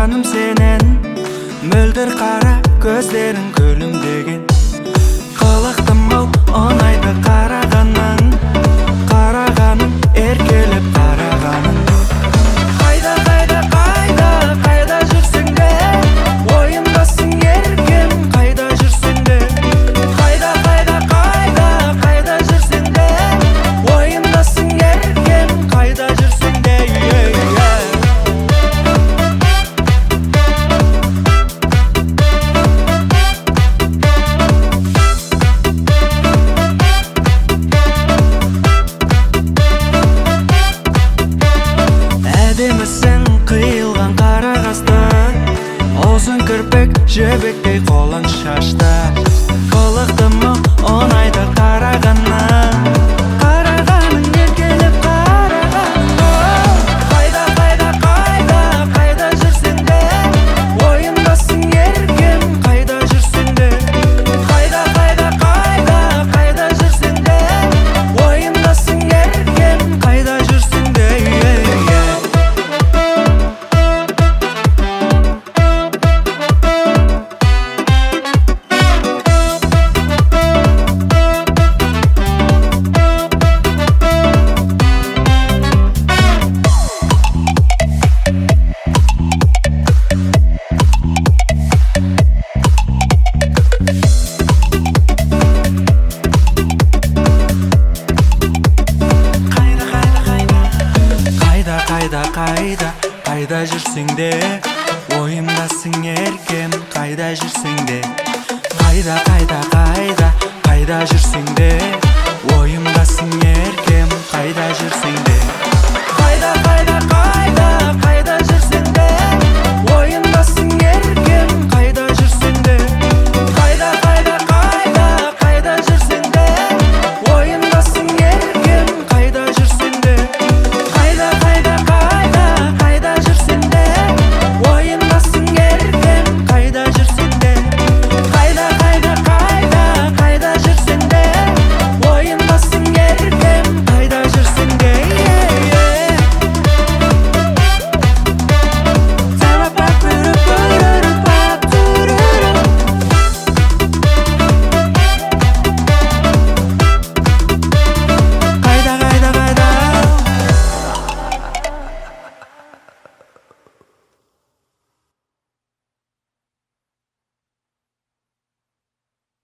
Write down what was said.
жаным сенен, мөлдір қара көздерің күлімдеген. Қылықтым-ау оңайды қарағаның, еркелеп қарағаның. Қайда жүрсің бе, ойымдасың еркем, қайда жүрсің бе. Қайда жүрсің бе, ойымдасың еркем, қайда жүрсің бе. Әдемісің қиылған қара қасты, ұзын кірпік жібектей қолың шашты. Қылықтым-ау оңайды қарағаның, еркелеп қарағаның. Қайда жүрсің бе, ойымдасың еркем, қайда жүрсің бе. Қайда жүрсің бе, ойымдасың еркем, қайда жүрсің бе. Қайда жүрсің де, ойымдасың еркем, қайда жүрсің де. Қайда жүрсің де, ойымдасың еркем, қайда жүрсің де.